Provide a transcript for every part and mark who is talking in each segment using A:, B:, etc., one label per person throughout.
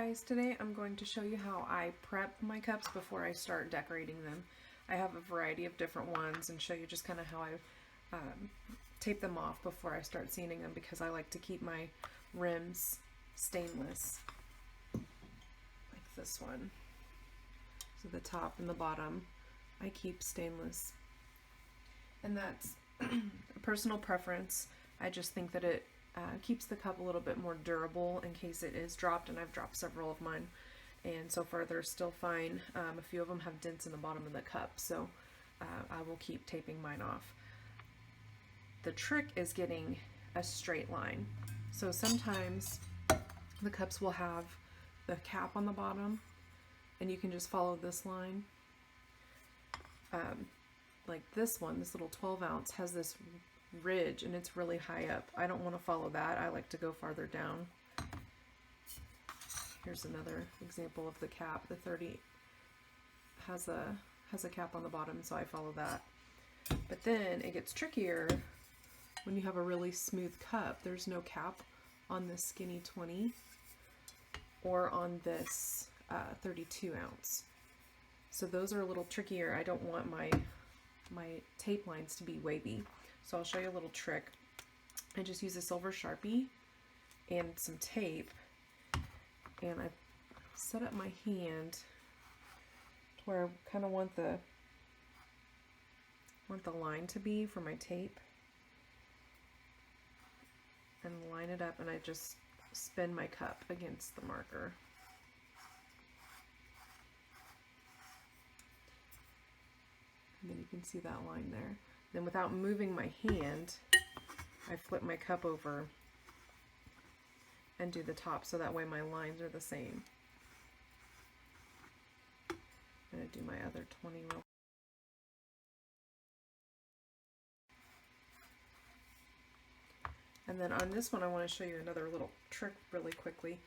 A: guys, today I'm going to show you how I prep my cups before I start decorating them. I have a variety of different ones and show you just kind of how I tape them off before I start sanding them, because I like to keep my rims stainless, like this one. So the top and the bottom I keep stainless, and that's a personal preference. I just think that it keeps the cup a little bit more durable in case it is dropped, and I've dropped several of mine, and so far they're still fine. A few of them have dents in the bottom of the cup, so I will keep taping mine off. The trick is getting a straight line. So sometimes the cups will have the cap on the bottom, and you can just follow this line. Like this one, this little 12 ounce has this ridge and it's really high up. I don't want to follow that. I like to go farther down. Here's another example of the cap. The 30 has a cap on the bottom, so I follow that. But then it gets trickier when you have a really smooth cup. There's no cap on this skinny 20 or on this 32 ounce. So those are a little trickier. I don't want my tape lines to be wavy. So I'll show you a little trick. I just use a silver Sharpie and some tape, and I set up my hand to where I kind of want the line to be for my tape, and line it up, and I just spin my cup against the marker. And then you can see that line there. Then without moving my hand, I flip my cup over and do the top, so that way my lines are the same. I'm going to do my other 20 real quick. And then on this one, I want to show you another little trick really quickly.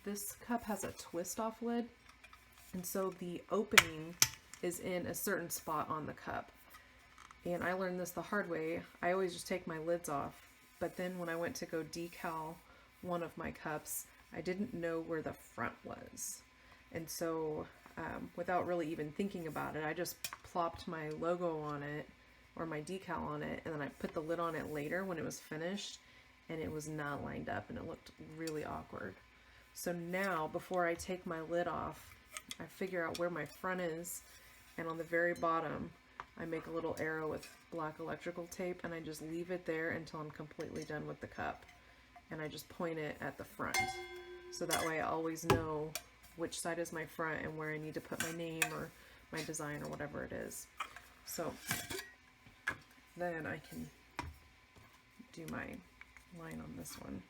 A: This cup has a twist off lid, and so the opening is in a certain spot on the cup. And I learned this the hard way. I always just take my lids off, but then when I went to go decal one of my cups, I didn't know where the front was. And so without really even thinking about it, I just plopped my logo on it, or my decal on it, and then I put the lid on it later when it was finished, and it was not lined up, and it looked really awkward. So now, before I take my lid off, I figure out where my front is, and on the very bottom, I make a little arrow with black electrical tape, and I just leave it there until I'm completely done with the cup. And I just point it at the front. So that way I always know which side is my front and where I need to put my name or my design or whatever it is. So then I can do my line on this one.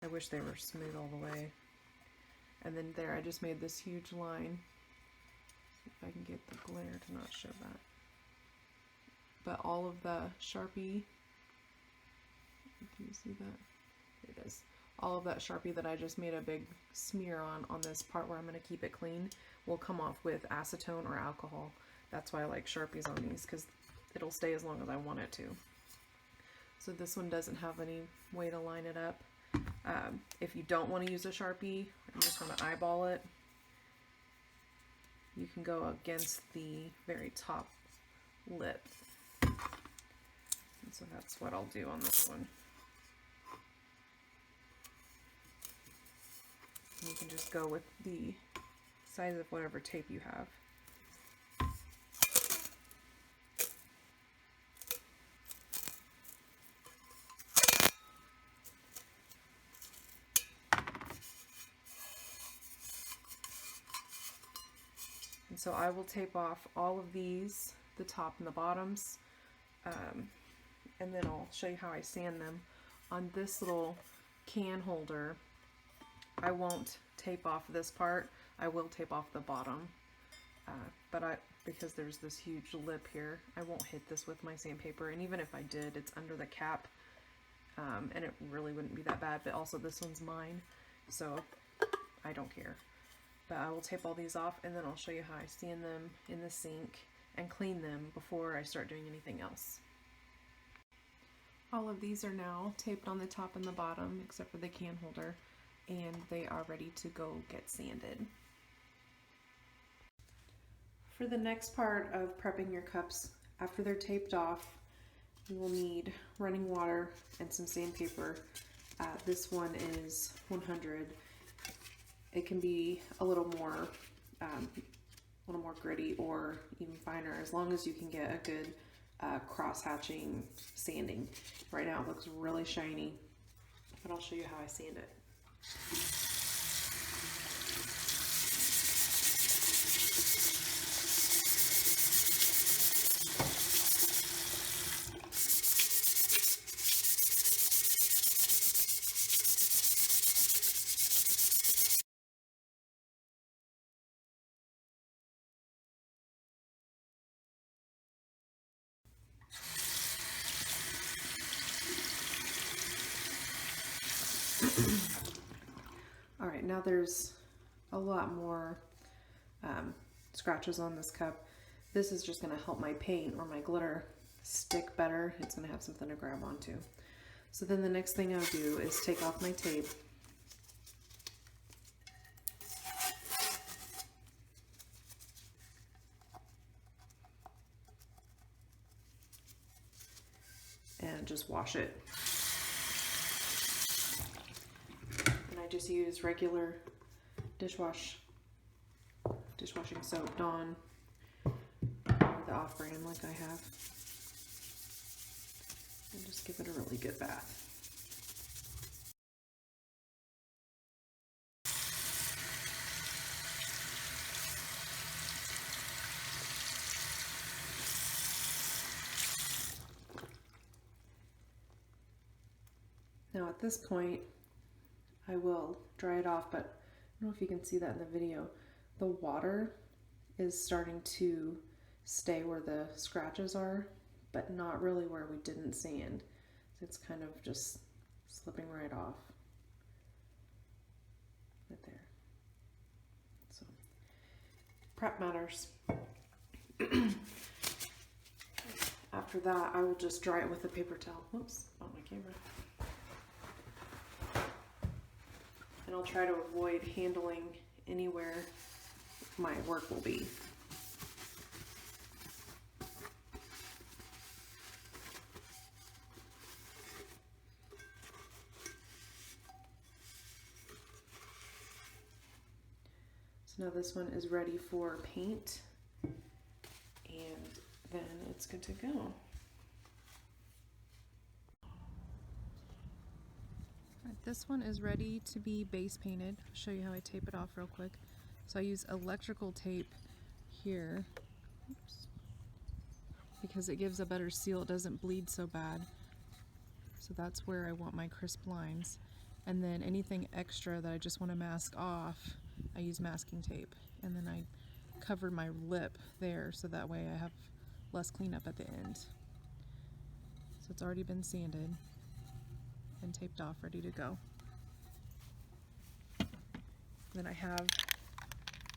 A: I wish they were smooth all the way. And then there, I just made this huge line. See if I can get the glare to not show that. But all of the Sharpie, can you see that? There it is. All of that Sharpie that I just made a big smear on this part where I'm going to keep it clean will come off with acetone or alcohol. That's why I like Sharpies on these, because it'll stay as long as I want it to. So this one doesn't have any way to line it up. If you don't want to use a Sharpie, you just want to eyeball it, you can go against the very top lip. And so that's what I'll do on this one. And you can just go with the size of whatever tape you have. And so I will tape off all of these, the top and the bottoms, and then I'll show you how I sand them. On this little can holder, I won't tape off this part. I will tape off the bottom, but because there's this huge lip here, I won't hit this with my sandpaper, and even if I did, it's under the cap, and it really wouldn't be that bad. But also this one's mine, so I don't care. But I will tape all these off, and then I'll show you how I sand them in the sink and clean them before I start doing anything else. All of these are now taped on the top and the bottom except for the can holder, and they are ready to go get sanded. For the next part of prepping your cups, after they're taped off, you will need running water and some sandpaper. This one is 100. It can be a little more gritty or even finer, as long as you can get a good cross-hatching sanding. Right now it looks really shiny, but I'll show you how I sand it. All right, now there's a lot more scratches on this cup. This is just going to help my paint or my glitter stick better. It's going to have something to grab onto. So then the next thing I'll do is take off my tape. And just wash it. And I just use regular dishwashing soap, Dawn, or the off-brand like I have. And just give it a really good bath. Now at this point, I will dry it off, but I don't know if you can see that in the video. The water is starting to stay where the scratches are, but not really where we didn't sand. It's kind of just slipping right off. Right there. So, prep matters. After that, I will just dry it with a paper towel. Whoops, on my camera. And I'll try to avoid handling anywhere my work will be. So now this one is ready for paint, and then it's good to go. This one is ready to be base painted. I'll show you how I tape it off real quick. So I use electrical tape here. Oops. Because it gives a better seal, it doesn't bleed so bad. So that's where I want my crisp lines. And then anything extra that I just want to mask off, I use masking tape. And then I cover my lip there so that way I have less cleanup at the end. So it's already been sanded and taped off, ready to go. Then I have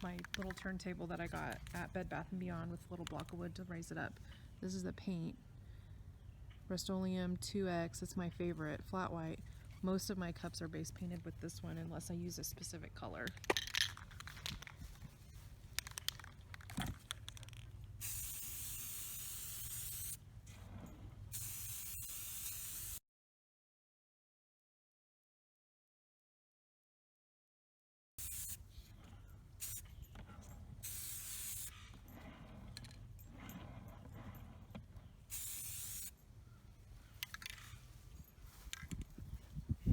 A: my little turntable that I got at Bed Bath & Beyond with a little block of wood to raise it up. This is the paint, Rust-Oleum 2X. It's my favorite, flat white. Most of my cups are base painted with this one unless I use a specific color.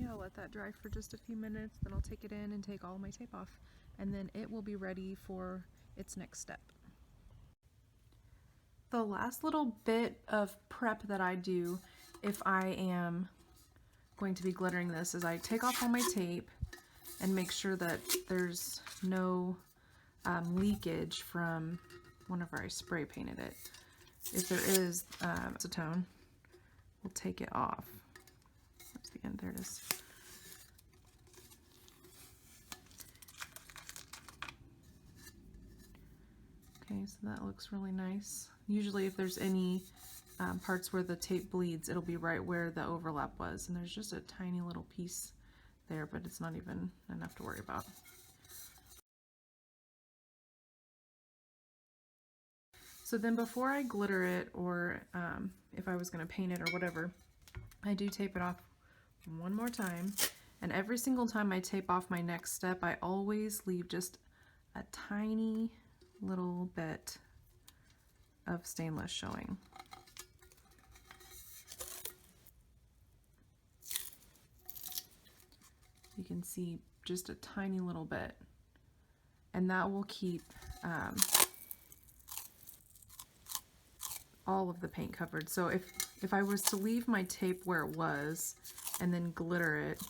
A: I'll let that dry for just a few minutes, then I'll take it in and take all my tape off, and then it will be ready for its next step. The last little bit of prep that I do if I am going to be glittering this is I take off all my tape and make sure that there's no leakage from whenever I spray painted it. If there is acetone, we'll take it off. That's the end, there it is. Okay, so that looks really nice. Usually if there's any parts where the tape bleeds, it'll be right where the overlap was. And there's just a tiny little piece there, but it's not even enough to worry about. So then before I glitter it, or if I was going to paint it or whatever, I do tape it off one more time. And every single time I tape off my next step, I always leave just a tiny little bit of stainless showing. You can see just a tiny little bit, and that will keep all of the paint covered. So if I was to leave my tape where it was and then glitter it,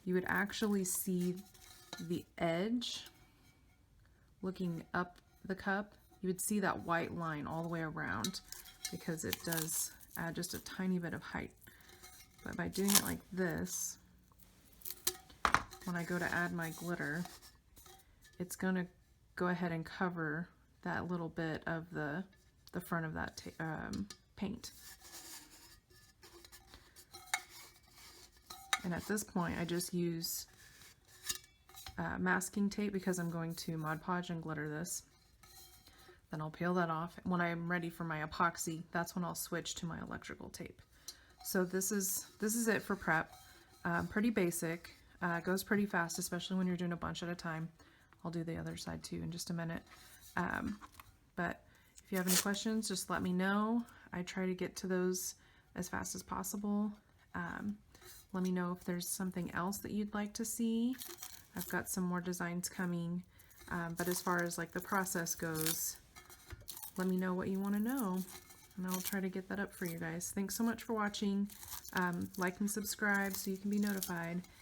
A: you would actually see the edge looking up the cup. You would see that white line all the way around because it does add just a tiny bit of height. But by doing it like this, when I go to add my glitter, it's going to go ahead and cover that little bit of the front of that paint. And at this point, I just use masking tape because I'm going to Mod Podge and glitter this. Then I'll peel that off. When I'm ready for my epoxy, that's when I'll switch to my electrical tape. So this is it for prep. Pretty basic. It goes pretty fast, especially when you're doing a bunch at a time. I'll do the other side too in just a minute. But if you have any questions, just let me know. I try to get to those as fast as possible. Let me know if there's something else that you'd like to see. I've got some more designs coming. But as far as like the process goes, let me know what you want to know, and I'll try to get that up for you guys. Thanks so much for watching. Like and subscribe so you can be notified.